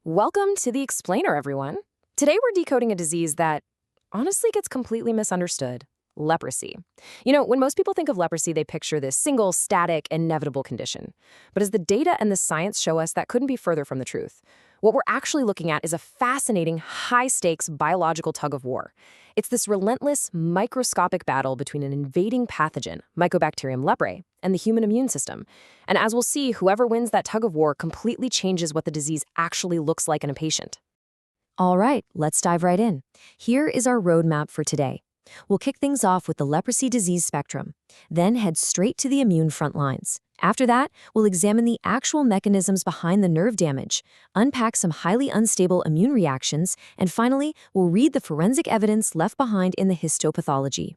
Welcome to the Explainer, everyone. Today we're decoding a disease that honestly gets completely misunderstood. Leprosy. When most people think of leprosy, they picture this single, static, inevitable condition. But as the data and the science show us, that couldn't be further from the truth. What we're actually looking at is a fascinating, high-stakes biological tug-of-war. It's this relentless, microscopic battle between an invading pathogen, Mycobacterium leprae, and the human immune system. And as we'll see, whoever wins that tug-of-war completely changes what the disease actually looks like in a patient. All right, let's dive right in. Here is our roadmap for today. We'll kick things off with the leprosy disease spectrum, then head straight to the immune front lines. After that, we'll examine the actual mechanisms behind the nerve damage, unpack some highly unstable immune reactions, and finally, we'll read the forensic evidence left behind in the histopathology.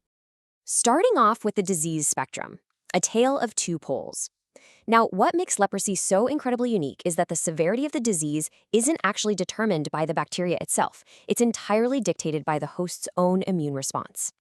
Starting off with the disease spectrum, a tale of two poles. Now, what makes leprosy so incredibly unique is that the severity of the disease isn't actually determined by the bacteria itself. It's entirely dictated by the host's own immune response.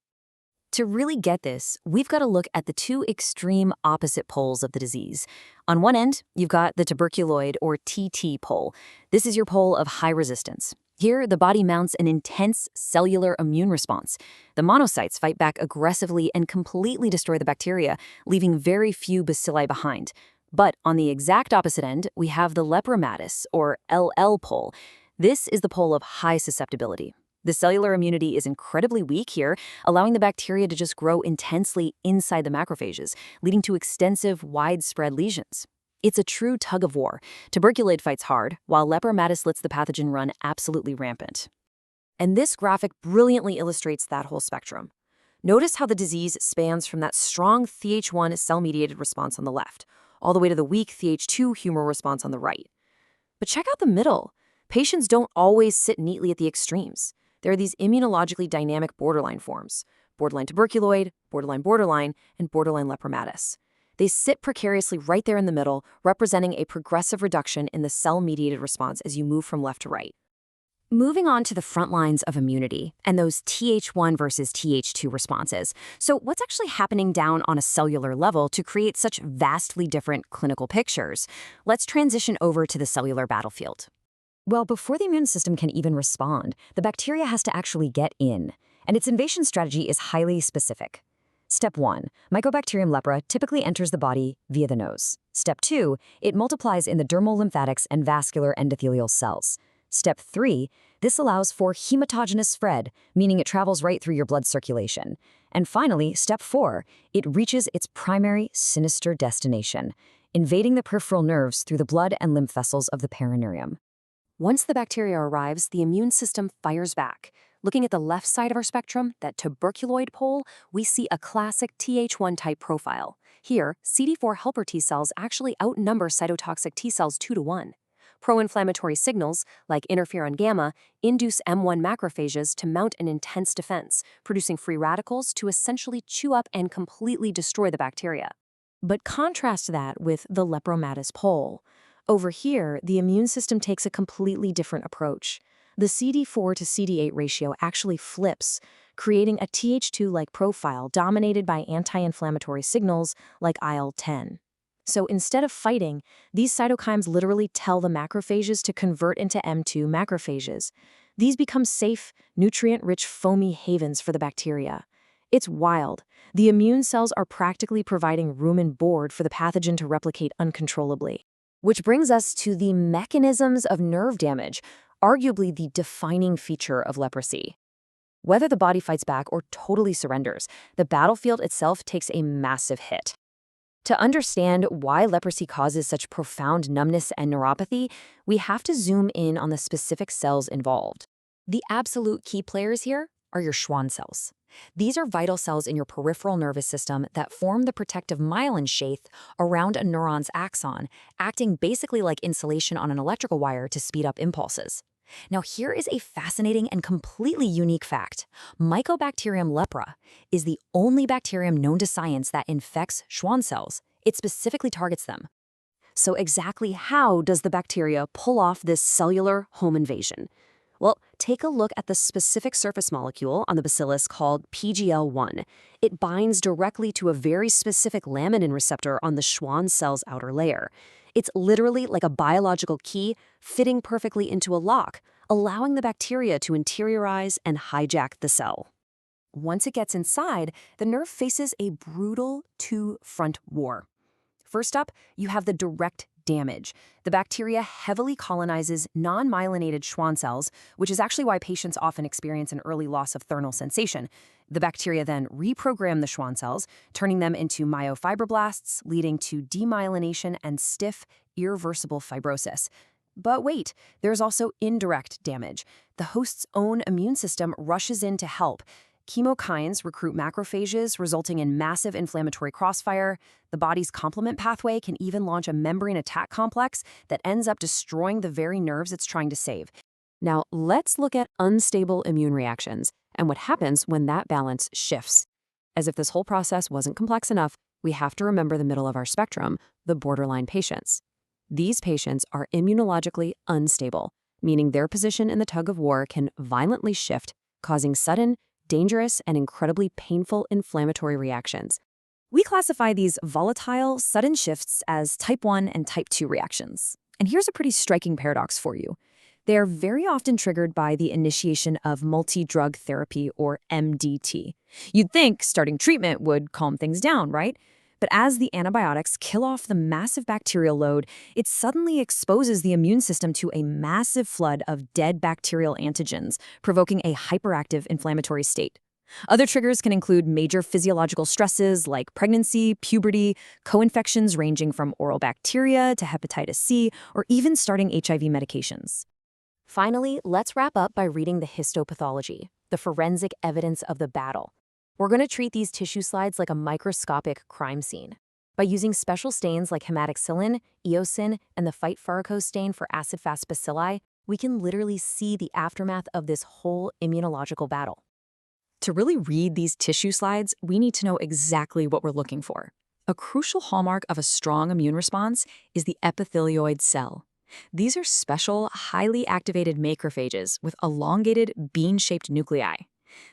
To really get this, we've got to look at the two extreme opposite poles of the disease. On one end, you've got the tuberculoid or TT pole. This is your pole of high resistance. Here, the body mounts an intense cellular immune response. The monocytes fight back aggressively and completely destroy the bacteria, leaving very few bacilli behind. But on the exact opposite end, we have the Lepromatous or LL pole. This is the pole of high susceptibility. The cellular immunity is incredibly weak here, allowing the bacteria to just grow intensely inside the macrophages, leading to extensive, widespread lesions. It's a true tug-of-war. Tuberculoid fights hard, while Lepromatous lets the pathogen run absolutely rampant. And this graphic brilliantly illustrates that whole spectrum. Notice how the disease spans from that strong Th1 cell-mediated response on the left, all the way to the weak Th2 humoral response on the right. But check out the middle. Patients don't always sit neatly at the extremes. There are these immunologically dynamic borderline forms: borderline tuberculoid, borderline, and borderline lepromatous. They sit precariously right there in the middle, representing a progressive reduction in the cell-mediated response as you move from left to right. Moving on to the front lines of immunity and those Th1 versus Th2 responses. So what's actually happening down on a cellular level to create such vastly different clinical pictures? Let's transition over to the cellular battlefield. Well, before the immune system can even respond, the bacteria has to actually get in, and its invasion strategy is highly specific. Step 1, Mycobacterium lepra typically enters the body via the nose. Step 2, it multiplies in the dermal lymphatics and vascular endothelial cells. Step 3, this allows for hematogenous spread, meaning it travels right through your blood circulation. And finally, Step 4, it reaches its primary sinister destination, invading the peripheral nerves through the blood and lymph vessels of the perineum. Once the bacteria arrives, the immune system fires back. Looking at the left side of our spectrum, that tuberculoid pole, we see a classic Th1 type profile. Here, CD4 helper T cells actually outnumber cytotoxic T cells 2-to-1. Pro-inflammatory signals, like interferon gamma, induce M1 macrophages to mount an intense defense, producing free radicals to essentially chew up and completely destroy the bacteria. But contrast that with the Lepromatous pole. Over here, the immune system takes a completely different approach. The CD4 to CD8 ratio actually flips, creating a Th2-like profile dominated by anti-inflammatory signals like IL-10. So instead of fighting, these cytokines literally tell the macrophages to convert into M2 macrophages. These become safe, nutrient-rich, foamy havens for the bacteria. It's wild. The immune cells are practically providing room and board for the pathogen to replicate uncontrollably. Which brings us to the mechanisms of nerve damage, arguably the defining feature of leprosy. Whether the body fights back or totally surrenders, the battlefield itself takes a massive hit. To understand why leprosy causes such profound numbness and neuropathy, we have to zoom in on the specific cells involved. The absolute key players here are your Schwann cells. These are vital cells in your peripheral nervous system that form the protective myelin sheath around a neuron's axon, acting basically like insulation on an electrical wire to speed up impulses. Now, here is a fascinating and completely unique fact. Mycobacterium lepra is the only bacterium known to science that infects Schwann cells. It specifically targets them. So exactly how does the bacteria pull off this cellular home invasion? Well, take a look at the specific surface molecule on the bacillus called PGL1. It binds directly to a very specific laminin receptor on the Schwann cell's outer layer. It's literally like a biological key fitting perfectly into a lock, allowing the bacteria to interiorize and hijack the cell. Once it gets inside, the nerve faces a brutal two-front war. First up, you have the direct damage. The bacteria heavily colonizes non-myelinated Schwann cells, which is actually why patients often experience an early loss of thermal sensation. The bacteria then reprogram the Schwann cells, turning them into myofibroblasts, leading to demyelination and stiff, irreversible fibrosis. But wait, there's also indirect damage. The host's own immune system rushes in to help. Chemokines recruit macrophages, resulting in massive inflammatory crossfire. The body's complement pathway can even launch a membrane attack complex that ends up destroying the very nerves it's trying to save. Now, let's look at unstable immune reactions and what happens when that balance shifts. As if this whole process wasn't complex enough, we have to remember the middle of our spectrum, the borderline patients. These patients are immunologically unstable, meaning their position in the tug of war can violently shift, causing sudden, dangerous, and incredibly painful inflammatory reactions. We classify these volatile, sudden shifts as type 1 and type 2 reactions. And here's a pretty striking paradox for you. They are very often triggered by the initiation of multi-drug therapy, or MDT. You'd think starting treatment would calm things down, right? But as the antibiotics kill off the massive bacterial load, it suddenly exposes the immune system to a massive flood of dead bacterial antigens, provoking a hyperactive inflammatory state. Other triggers can include major physiological stresses like pregnancy, puberty, co-infections ranging from oral bacteria to hepatitis C, or even starting HIV medications. Finally, let's wrap up by reading the histopathology, the forensic evidence of the battle. We're going to treat these tissue slides like a microscopic crime scene. By using special stains like hematoxylin, eosin, and the phytopharacose stain for acid-fast bacilli, we can literally see the aftermath of this whole immunological battle. To really read these tissue slides, we need to know exactly what we're looking for. A crucial hallmark of a strong immune response is the epithelioid cell. These are special, highly activated macrophages with elongated, bean-shaped nuclei.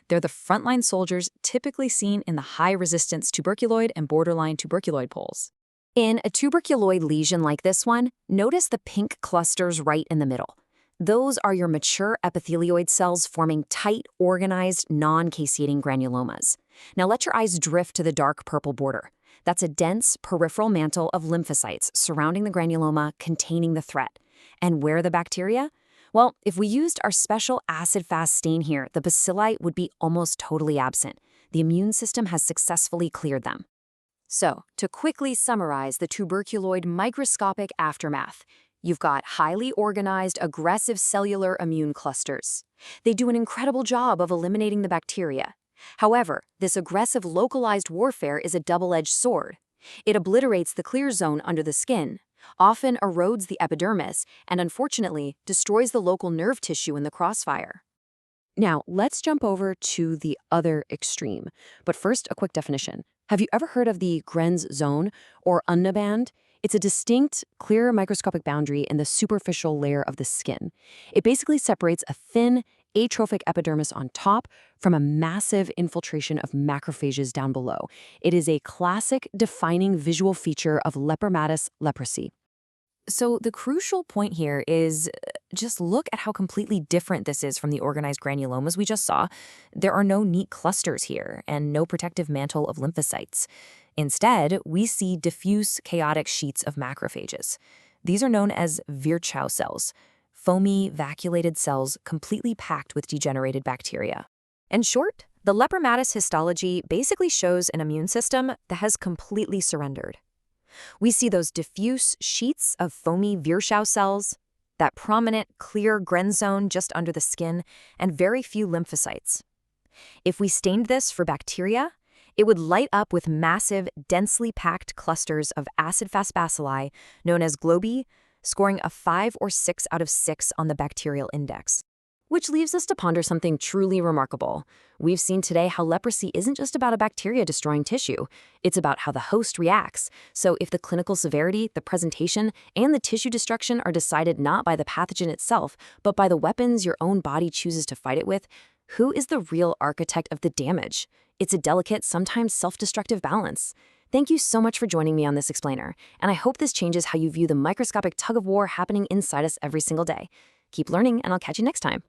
They're the frontline soldiers typically seen in the high-resistance tuberculoid and borderline tuberculoid poles. In a tuberculoid lesion like this one, notice the pink clusters right in the middle. Those are your mature epithelioid cells forming tight, organized, non-caseating granulomas. Now let your eyes drift to the dark purple border. That's a dense peripheral mantle of lymphocytes surrounding the granuloma containing the threat. And where are the bacteria? Well, if we used our special acid-fast stain here, the bacilli would be almost totally absent. The immune system has successfully cleared them. So, to quickly summarize the tuberculoid microscopic aftermath, you've got highly organized, aggressive cellular immune clusters. They do an incredible job of eliminating the bacteria. However, this aggressive localized warfare is a double-edged sword. It obliterates the clear zone under the skin, often erodes the epidermis, and unfortunately destroys the local nerve tissue in the crossfire. Now, let's jump over to the other extreme. But first, a quick definition. Have you ever heard of the Grenz zone, or ulna band? It's a distinct, clear microscopic boundary in the superficial layer of the skin. It basically separates a thin, atrophic epidermis on top from a massive infiltration of macrophages down below. It is a classic defining visual feature of Lepromatous leprosy. So the crucial point here is just look at how completely different this is from the organized granulomas we just saw. There are no neat clusters here and no protective mantle of lymphocytes. Instead, we see diffuse, chaotic sheets of macrophages. These are known as Virchow cells, foamy, vacuolated cells completely packed with degenerated bacteria. In short, the Lepromatous histology basically shows an immune system that has completely surrendered. We see those diffuse sheets of foamy Virchow cells, that prominent, clear Grenz zone just under the skin, and very few lymphocytes. If we stained this for bacteria, it would light up with massive, densely packed clusters of acid-fast bacilli, known as globi, scoring a 5 or 6 out of 6 on the bacterial index. Which leaves us to ponder something truly remarkable. We've seen today how leprosy isn't just about a bacteria destroying tissue. It's about how the host reacts. So if the clinical severity, the presentation, and the tissue destruction are decided not by the pathogen itself, but by the weapons your own body chooses to fight it with, who is the real architect of the damage? It's a delicate, sometimes self-destructive balance. Thank you so much for joining me on this explainer, and I hope this changes how you view the microscopic tug-of-war happening inside us every single day. Keep learning, and I'll catch you next time.